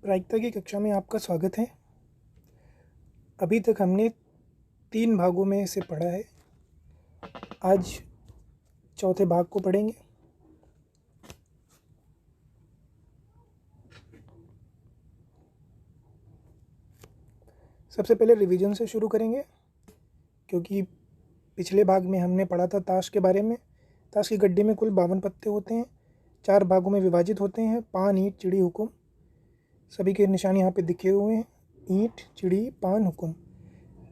प्रायिकता की कक्षा में आपका स्वागत है। अभी तक हमने 3 भागों में इसे पढ़ा है। आज चौथे भाग को पढ़ेंगे। सबसे पहले रिवीजन से शुरू करेंगे, क्योंकि पिछले भाग में हमने पढ़ा था ताश के बारे में। ताश की गड्डी में कुल 52 पत्ते होते हैं, 4 भागों में विभाजित होते हैं। पान, ईंट, चिड़ी, हुकुम। सभी के निशान यहाँ पे दिखे हुए हैं। ईंट, चिड़ी, पान, हुकुम।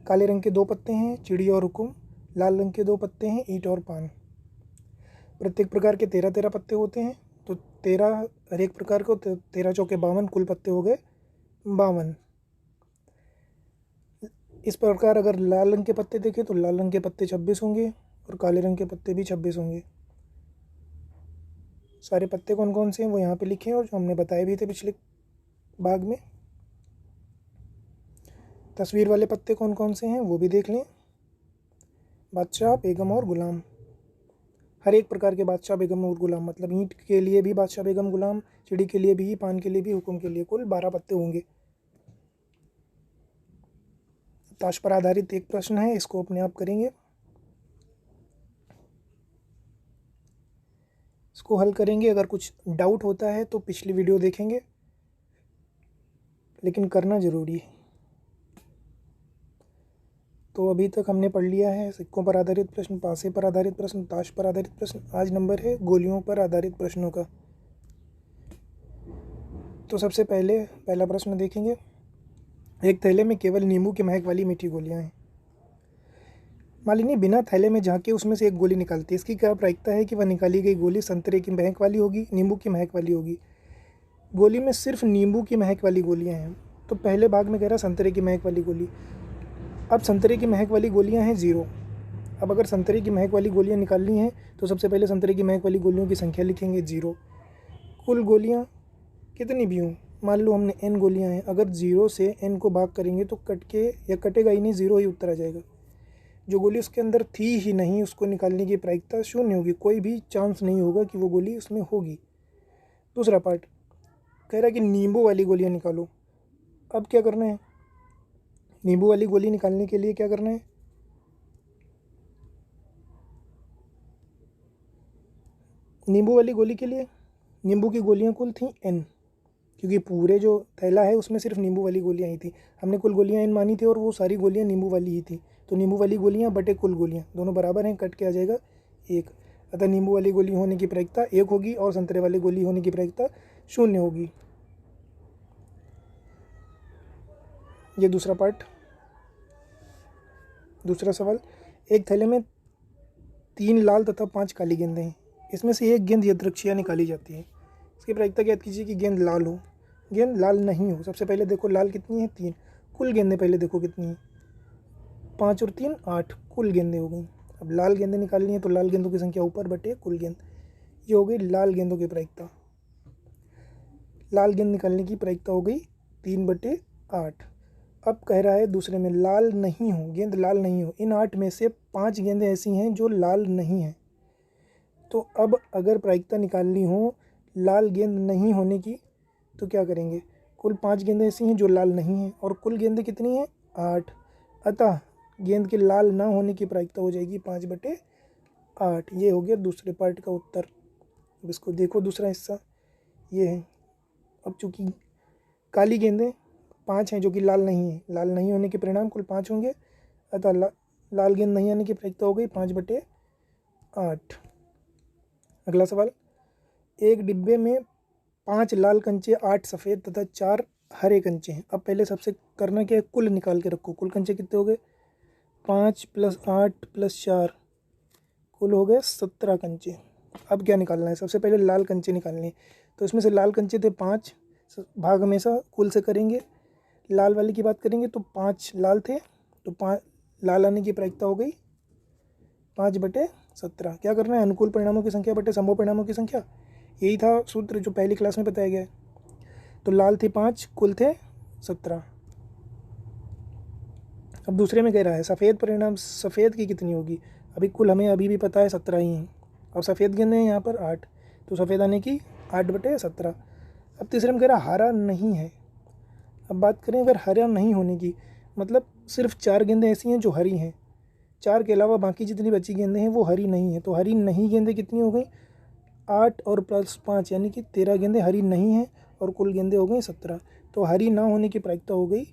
काले रंग के 2 पत्ते हैं, चिड़ी और हुकुम। लाल रंग के 2 पत्ते हैं, ईंट और पान। प्रत्येक प्रकार के 13-13 पत्ते होते हैं, तो 13 हर एक प्रकार को 13 चौके 52, कुल पत्ते हो गए 52। इस प्रकार अगर लाल रंग के पत्ते देखें तो लाल रंग के पत्ते 26 होंगे और काले रंग के पत्ते भी 26 होंगे। सारे पत्ते कौन कौन से हैं वो यहाँ पे लिखे हैं और जो हमने बताए भी थे पिछले भाग में। तस्वीर वाले पत्ते कौन कौन से हैं वो भी देख लें। बादशाह, बेगम और गुलाम। हर एक प्रकार के बादशाह, बेगम और गुलाम, मतलब ईंट के लिए भी बादशाह, बेगम, गुलाम, चिड़ी के लिए भी, पान के लिए भी, हुकुम के लिए, कुल 12 पत्ते होंगे। ताश पर आधारित एक प्रश्न है, इसको अपने आप करेंगे। इसको हल करेंगे। अगर कुछ डाउट होता है तो पिछली वीडियो देखेंगे, लेकिन करना ज़रूरी है। तो अभी तक हमने पढ़ लिया है सिक्कों पर आधारित प्रश्न, पासे पर आधारित प्रश्न, ताश पर आधारित प्रश्न। आज नंबर है गोलियों पर आधारित प्रश्नों का। तो सबसे पहला प्रश्न देखेंगे। एक थैले में केवल नींबू की महक वाली मीठी गोलियां हैं। मालिनी बिना थैले में झांके उसमें से एक गोली निकालती है। इसकी क्या प्रायिकता है कि वह निकाली गई गोली संतरे की महक वाली होगी, नींबू की महक वाली होगी? गोली में सिर्फ नींबू की महक वाली गोलियां हैं, तो पहले भाग में कह रहा संतरे की महक वाली गोली। अब संतरे की महक वाली गोलियां हैं 0। अब अगर संतरे की महक वाली गोलियां निकालनी हैं तो सबसे पहले संतरे की महक वाली गोलियों की संख्या लिखेंगे 0। कुल गोलियां कितनी भी हों, मान लो हमने n गोलियां हैं, अगर 0 से n को भाग करेंगे तो कटेगा ही नहीं, 0 ही उत्तर आ जाएगा। जो गोली उसके अंदर थी ही नहीं उसको निकालने की प्रायिकता 0 होगी, कोई भी चांस नहीं होगा कि वो गोली उसमें होगी। दूसरा पार्ट कह रहा है कि नींबू वाली गोलियां निकालो। अब क्या करना है? नींबू वाली गोली निकालने के लिए क्या करना है? नींबू वाली गोली के लिए नींबू की गोलियां कुल थी n, क्योंकि पूरे जो थैला है उसमें सिर्फ नींबू वाली गोलियां ही थी। हमने कुल गोलियां n मानी थी और वो सारी गोलियां नींबू वाली ही थी, तो नींबू वाली गोलियां बटे कुल गोलियां दोनों बराबर हैं, कट के आ जाएगा 1। अतः नींबू वाली गोली होने की प्रायिकता 1 होगी और संतरे वाली गोली होने की प्रायिकता 0 होगी। ये दूसरा पार्ट। दूसरा सवाल, एक थैले में 3 लाल तथा 5 काली गेंदें हैं। इसमें से एक गेंद यदृच्छिया निकाली जाती है। इसकी प्रायिकता ज्ञात कीजिए कि गेंद लाल हो, गेंद लाल नहीं हो। सबसे पहले देखो लाल कितनी है, 3। कुल गेंदें पहले देखो कितनी है, 5 और 3 8, कुल गेंदें हो गई। अब लाल गेंदें निकालनी है तो लाल गेंदों की संख्या ऊपर बटे कुल गेंद, ये हो गई लाल गेंदों की प्रायिकता। लाल गेंद निकालने की प्रायिकता हो गई 3/8। अब कह रहा है दूसरे में लाल नहीं हो, गेंद लाल नहीं हो। इन 8 में से 5 गेंदें ऐसी हैं जो लाल नहीं हैं। तो अब अगर प्रायिकता निकालनी हो लाल गेंद नहीं होने की तो क्या करेंगे? कुल 5 गेंदें ऐसी हैं जो लाल नहीं हैं और कुल गेंदें कितनी हैं, 8। अतः गेंद के लाल ना होने की प्रायिकता हो जाएगी 5/8। ये हो गया दूसरे पार्ट का उत्तर। अब इसको देखो, दूसरा हिस्सा ये है। अब चूँकि काली गेंदें 5 हैं जो कि लाल नहीं है, लाल नहीं होने के परिणाम कुल 5 होंगे, अतः लाल गेंद नहीं आने की प्रायिकता हो गई 5/8। अगला सवाल, एक डिब्बे में 5 लाल कंचे, 8 सफ़ेद तथा 4 हरे कंचे हैं। अब पहले सबसे करना क्या है, कुल निकाल के रखो। कुल कंचे कितने हो गए, 5 + 8 + 4, कुल हो गए 17 कंचे। अब क्या निकालना है? सबसे पहले लाल कंचे निकालने हैं, तो इसमें से लाल कंचे थे 5, भाग हमेशा कुल से करेंगे। लाल वाले की बात करेंगे तो 5 लाल थे, तो 5 लाल आने की प्रायिकता हो गई 5/17। क्या करना है? अनुकूल परिणामों की संख्या बटे संभव परिणामों की संख्या। यही था सूत्र जो पहली क्लास में बताया गया है। तो लाल थे 5, कुल थे 17। अब दूसरे में कह रहा है सफ़ेद परिणाम, सफ़ेद की कितनी होगी? अभी कुल हमें अभी भी पता है 17 ही हैं और सफ़ेद गेंदें हैं यहाँ पर 8, तो सफ़ेद आने की 8/17। अब तीसरे में कह रहा हरा नहीं है, अब बात करें अगर हरा नहीं होने की, मतलब सिर्फ 4 गेंदें ऐसी हैं जो हरी हैं, 4 के अलावा बाकी जितनी बची गेंदें हैं वो हरी नहीं हैं। तो हरी नहीं गेंदें कितनी हो गई, 8 और प्लस 5 यानी कि 13 गेंदें हरी नहीं हैं और कुल गेंदें हो गई 17। तो हरी ना होने की प्रायिकता हो गई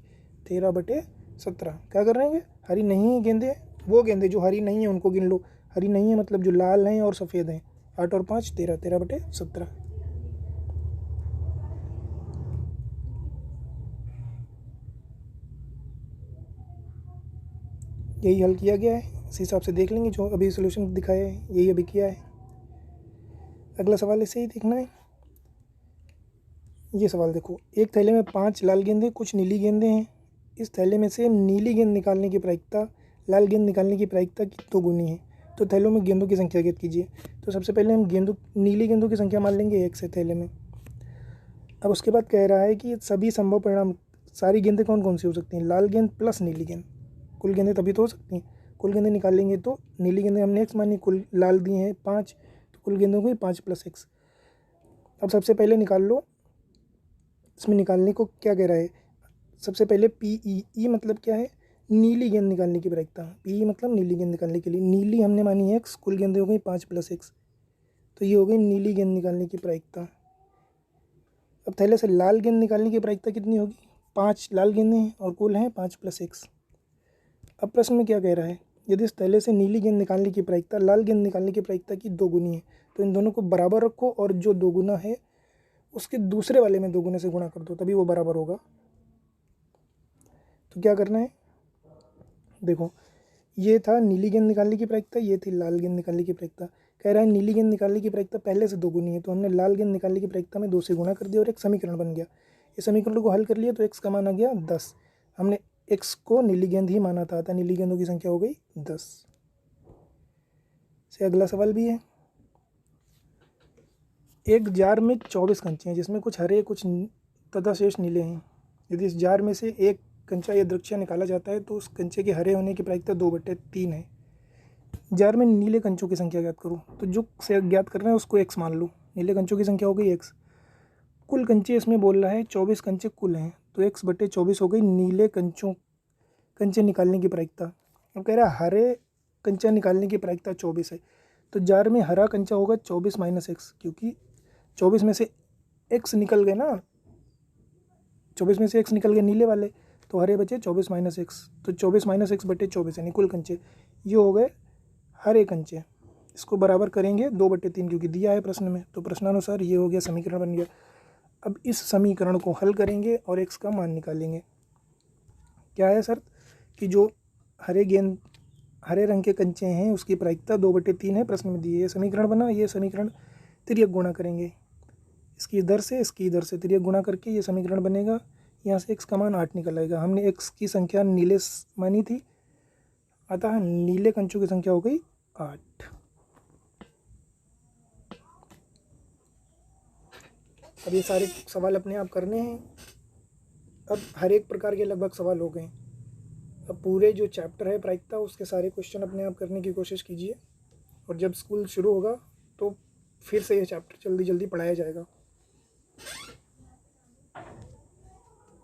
13/17। क्या कर रहे हैं, हरी नहीं है गेंदें, वो गेंदें जो हरी नहीं है उनको गिन लो। हरी नहीं है मतलब जो लाल हैं और सफ़ेद हैं, 8 और 5 13, 13/17। यही हल किया गया है, इस हिसाब से देख लेंगे। जो अभी सोल्यूशन दिखाया है यही अभी किया है। अगला सवाल ऐसे ही देखना है। ये सवाल देखो, एक थैले में 5 लाल गेंदें कुछ नीली गेंदें हैं। इस थैले में से नीली गेंद निकालने की प्रायिकता लाल गेंद निकालने की प्रायिकता की 2 गुनी है। तो थैलों में गेंदों की संख्या ज्ञात कीजिए। तो सबसे पहले हम नीली गेंदों की संख्या मान लेंगे 1 से थैले में। अब उसके बाद कह रहा है कि सभी संभव परिणाम, सारी गेंदें कौन कौन सी हो सकती हैं, लाल गेंद प्लस नीली गेंद। कुल गेंदें तभी तो हो सकती हैं। कुल गेंदें निकालेंगे तो नीली गेंदें हमने x मानी, कुल लाल दिए हैं 5, तो कुल गेंदों की 5 + x। अब सबसे पहले निकाल लो, इसमें निकालने को क्या कह रहा है, सबसे पहले PE मतलब क्या है, नीली गेंद निकालने की प्रायिकता। PE मतलब नीली गेंद निकालने के लिए, नीली हमने मानी x, कुल गेंदें हो गई 5 + x, तो ये हो गई नीली गेंद निकालने की प्रायिकता। अब थैले से लाल गेंद निकालने की प्रायिकता कितनी होगी, 5 लाल गेंदें हैं और कुल हैं 5 + x। अब प्रश्न में क्या कह रहा है, यदि इस थैले से नीली गेंद निकालने की प्रायिकता लाल गेंद निकालने की प्रायिकता की 2 गुनी है, तो इन दोनों को बराबर रखो और जो 2 गुना है उसके दूसरे वाले में 2 गुने से गुणा कर दो, तभी वो बराबर होगा। तो क्या करना है, देखो ये था नीली गेंद निकालने की प्रायिकता, ये थी लाल गेंद निकालने की प्रायिकता। कह रहा है नीली गेंद निकालने की प्रायिकता पहले से 2 गुनी है, तो हमने लाल गेंद निकालने की प्रायिकता में 2 से गुणा कर दिया और एक समीकरण बन गया। इस समीकरण को हल कर लिया तो x का मान आ गया 10। हमने x को नीली गेंद ही माना था, अतः नीली गेंदों की संख्या हो गई 10। से अगला सवाल भी है, एक जार में 24 कंचे हैं जिसमें कुछ हरे कुछ तथा शेष नीले हैं। यदि इस जार में से एक कंचा या द्रक्ष्या निकाला जाता है तो उस कंचे के हरे होने की प्रायिकता 2/3 है। जार में नीले कंचों की संख्या ज्ञात करो। तो जो से ज्ञात करना है उसको x मान लो, नीले कंचों की संख्या हो गई x। कुल कंचे इसमें बोल रहा है 24 कंचे कुल हैं, तो x/24 हो गई नीले कंचे निकालने की प्रायिकता। अब कह रहा है हरे कंचा निकालने की प्रायिकता 24 है, तो जार में हरा कंचा होगा 24 - x, क्योंकि 24 में से x निकल गए ना, 24 में से x निकल गए नीले वाले, तो हरे बचे 24 - x, तो 24 - x/24 यानी कुल कंचे ये हो गए हरे कंचे। इसको बराबर करेंगे 2/3 क्योंकि दिया है प्रश्न में, तो प्रश्नानुसार ये हो गया, समीकरण बन गया। अब इस समीकरण को हल करेंगे और x का मान निकालेंगे। क्या है शर्त, कि जो हरे रंग के कंचे हैं उसकी प्रायिकता 2/3 है, प्रश्न में दी है। ये समीकरण बना, ये समीकरण तिर्यक गुणा करेंगे, इसकी इधर से तिर्यक गुणा करके ये समीकरण बनेगा। यहाँ से x का मान 8 निकल आएगा। हमने x की संख्या नीले मानी थी, अतः नीले कंचों की संख्या हो गई 8। अब ये सारे सवाल अपने आप करने हैं। अब हर एक प्रकार के लगभग सवाल हो गए। अब पूरे जो चैप्टर है प्रायिकता उसके सारे क्वेश्चन अपने आप करने की कोशिश कीजिए, और जब स्कूल शुरू होगा तो फिर से ये चैप्टर जल्दी जल्दी पढ़ाया जाएगा।